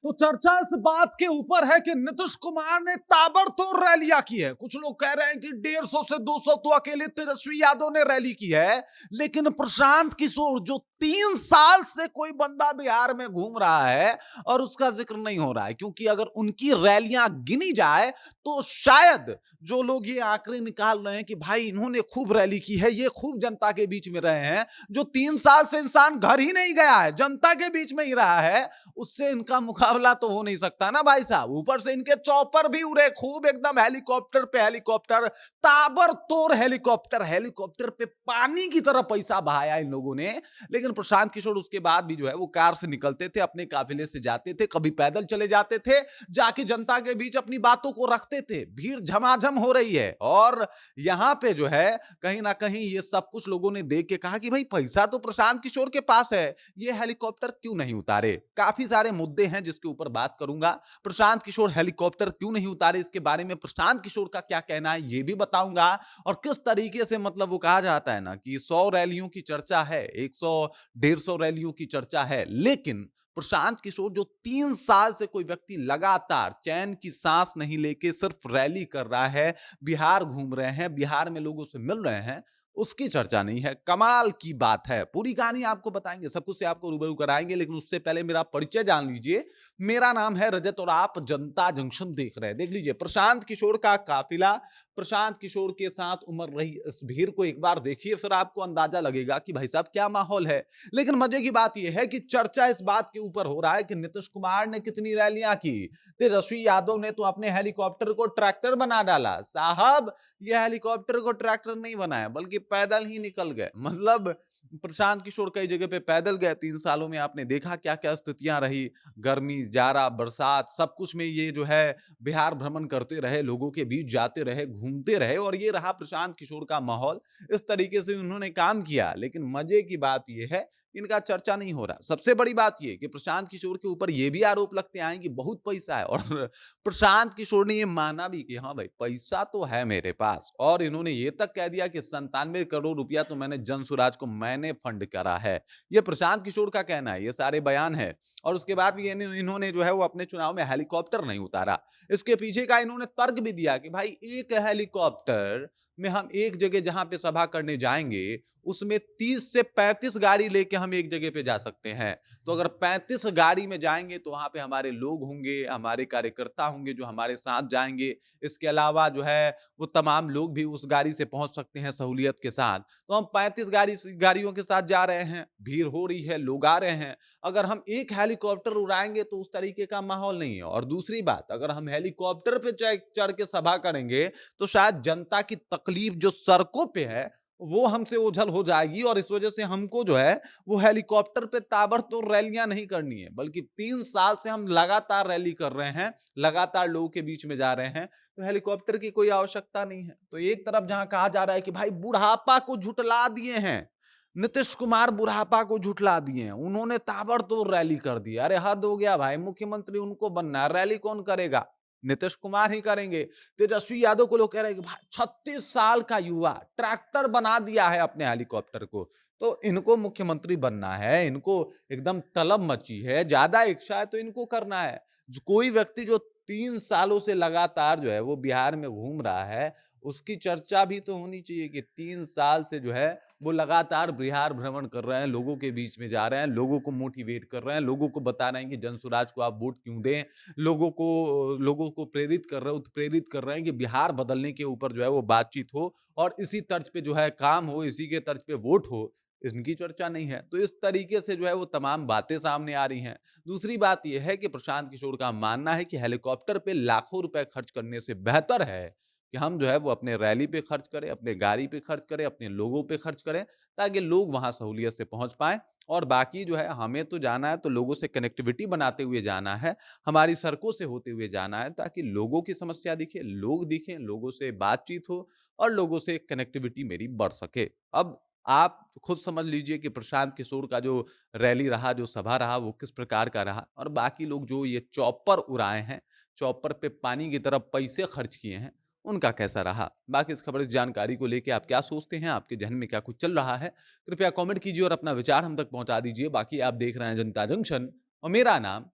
तो चर्चा इस बात के ऊपर है कि नीतीश कुमार ने ताबड़तोड़ रैलियां की है। कुछ लोग कह रहे हैं कि 150 से 200 तो अकेले तेजस्वी यादव ने रैली की है, लेकिन प्रशांत किशोर जो 3 साल से कोई बंदा बिहार में घूम रहा है और उसका जिक्र नहीं हो रहा है, क्योंकि अगर उनकी रैलियां गिनी जाए तो शायद जो लोग ये आंकड़े निकाल रहे हैं कि भाई इन्होंने खूब रैली की है, ये खूब जनता के बीच में रहे हैं, जो 3 साल से इंसान घर ही नहीं गया है, जनता के बीच में ही रहा है, उससे इनका मुकाबला तो हो नहीं सकता ना भाई साहब। ऊपर से इनके चौपर भी उड़े खूब, एकदम हेलीकॉप्टर पे हेलीकॉप्टर, ताबड़तोड़ हेलीकॉप्टर, हेलीकॉप्टर पे पानी की तरह पैसा बहाया इन लोगों ने। लेकिन प्रशांत किशोर उसके बाद भी जो है वो कार से निकलते थे, अपने काफिले से जाते थे, कभी पैदल चले जाते थे, जाके जनता के बीच अपनी बातों को रखते थे। भीड़ झमाझम हो रही है और यहां पे जो है कहीं ना कहीं ये सब कुछ लोगों ने देख के कहा कि भाई पैसा तो प्रशांत किशोर के पास है, ये हेलीकॉप्टर क्यों नहीं उतारे। काफी सारे मुद्दे हैं जिसके ऊपर बात करूंगा। प्रशांत किशोर हेलीकॉप्टर क्यों नहीं उतारे, इसके बारे में प्रशांत किशोर का क्या कहना है ये भी बताऊंगा। और किस तरीके से मतलब वो कहा जाता है ना कि 100 रैलियों की चर्चा है, 100 150 रैलियों की चर्चा है, लेकिन प्रशांत किशोर जो 3 साल से कोई व्यक्ति लगातार चैन की सांस नहीं लेके सिर्फ रैली कर रहा है, बिहार घूम रहे हैं, बिहार में लोगों से मिल रहे हैं, उसकी चर्चा नहीं है। कमाल की बात है, पूरी कहानी आपको बताएंगे, सब कुछ से आपको रूबरू कराएंगे, लेकिन उससे पहले मेरा परिचय जान लीजिए। मेरा नाम है रजत और आप जनता जंक्शन देख रहे हैं। देख लीजिए प्रशांत किशोर का काफिला, प्रशांत किशोर के साथ उमड़ रही इस भीड़ को एक बार देखिए, फिर आपको अंदाजा लगेगा कि भाई साहब क्या माहौल है। लेकिन मजे की बात यह है कि चर्चा इस बात के ऊपर हो रहा है कि नीतीश कुमार ने कितनी रैलियां की, तेजस्वी यादव ने तो अपने हेलीकॉप्टर को ट्रैक्टर बना डाला। साहब ये हेलीकॉप्टर को ट्रैक्टर नहीं बनाया बल्कि पैदल ही निकल गए। मतलब प्रशांत किशोर कई जगह पे पैदल गए। 3 सालों में आपने देखा क्या क्या स्थितियां रही, गर्मी, जाड़ा, बरसात, सब कुछ में ये जो है बिहार भ्रमण करते रहे, लोगों के बीच जाते रहे, घूमते रहे, और ये रहा प्रशांत किशोर का माहौल। इस तरीके से उन्होंने काम किया। लेकिन मजे की बात यह है इनका चर्चा नहीं हो रहा। सबसे बड़ी बात यह कि प्रशांत किशोर के ऊपर यह भी आरोप लगते आए कि बहुत पैसा है, और प्रशांत किशोर ने यह माना भी कि हाँ भाई पैसा तो है मेरे पास, और इन्होंने ये तक कह दिया कि 97 करोड़ रुपया तो मैंने जनसुराज को मैंने फंड करा है। ये प्रशांत किशोर का कहना है, ये सारे बयान है। और उसके बाद भी इन्होंने जो है वो अपने चुनाव में हेलीकॉप्टर नहीं उतारा। इसके पीछे का इन्होंने तर्क भी दिया कि भाई एक हेलीकॉप्टर में हम एक जगह जहां पे सभा करने जाएंगे उसमें 30 से 35 गाड़ी लेके हम एक जगह पे जा सकते हैं। तो अगर 35 गाड़ी में जाएंगे तो वहां पे हमारे लोग होंगे, हमारे कार्यकर्ता होंगे जो हमारे साथ जाएंगे। इसके अलावा जो है वो तमाम लोग भी उस गाड़ी से पहुंच सकते हैं सहूलियत के साथ। तो हम 35 गाड़ियों के साथ जा रहे हैं, भीड़ हो रही है, लोग आ रहे हैं। अगर हम एक हेलीकॉप्टर उड़ाएंगे तो उस तरीके का माहौल नहीं है। और दूसरी बात, अगर हम हेलीकॉप्टर पे चढ़ के सभा करेंगे तो शायद जनता की तकलीफ जो सड़कों पे है वो हमसे ओझल हो जाएगी, और इस वजह से हमको जो है वो हेलीकॉप्टर पे ताबड़तोड़ रैलियां नहीं करनी है, बल्कि 3 साल से हम लगातार रैली कर रहे हैं, लगातार लोगों के बीच में जा रहे हैं, तो हेलीकॉप्टर की कोई आवश्यकता नहीं है। तो एक तरफ जहां कहा जा रहा है कि भाई बुढ़ापा को झुटला दिए हैं, नीतीश कुमार बुढ़ापा को झुठला दिए हैं, उन्होंने ताबड़तोड़ रैली कर दी। अरे हद हो गया भाई, मुख्यमंत्री उनको बनना है, रैली कौन करेगा? नीतीश कुमार ही करेंगे। तेजस्वी यादव को लोग कह रहे हैं कि भाई 36 साल का युवा ट्रैक्टर बना दिया है अपने हेलीकॉप्टर को, तो इनको मुख्यमंत्री बनना है, इनको एकदम तलब मची है, ज्यादा इच्छा है तो इनको करना है। कोई व्यक्ति जो 3 सालों से लगातार जो है वो बिहार में घूम रहा है, उसकी चर्चा भी तो होनी चाहिए कि 3 साल से जो है वो लगातार बिहार भ्रमण कर रहे हैं, लोगों के बीच में जा रहे हैं, लोगों को मोटिवेट कर रहे हैं, लोगों को बता रहे हैं कि जनसुराज को आप वोट क्यों दें, लोगों को प्रेरित कर रहे हो, उत्प्रेरित कर रहे हैं कि बिहार बदलने के ऊपर जो है वो बातचीत हो, और इसी तर्ज पे जो है काम हो, इसी के तर्ज पे वोट हो। इनकी चर्चा नहीं है। तो इस तरीके से जो है वो तमाम बातें सामने आ रही हैं। दूसरी बात यह है कि प्रशांत किशोर का मानना है कि हेलीकॉप्टर पे लाखों रुपए खर्च करने से बेहतर है कि हम जो है वो अपने रैली पे खर्च करें, अपने गाड़ी पे खर्च करें, अपने लोगों पे खर्च करें, ताकि लोग वहां सहूलियत से पहुंच पाएं। और बाकी जो है हमें तो जाना है तो लोगों से कनेक्टिविटी बनाते हुए जाना है, हमारी सड़कों से होते हुए जाना है, ताकि लोगों की समस्या दिखे, लोग दिखें, लोगों से बातचीत हो और लोगों से कनेक्टिविटी मेरी बढ़ सके। अब आप खुद समझ लीजिए कि प्रशांत किशोर का जो रैली रहा, जो सभा रहा, वो किस प्रकार का रहा, और बाकी लोग जो ये चॉपर उड़ाए हैं, चॉपर पे पानी की तरह पैसे खर्च किए हैं, उनका कैसा रहा। बाकी इस खबर, इस जानकारी को लेके आप क्या सोचते हैं, आपके जहन में क्या कुछ चल रहा है, कृपया कमेंट कीजिए और अपना विचार हम तक पहुंचा दीजिए। बाकी आप देख रहे हैं जनता जंक्शन और मेरा नाम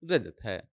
रजत है।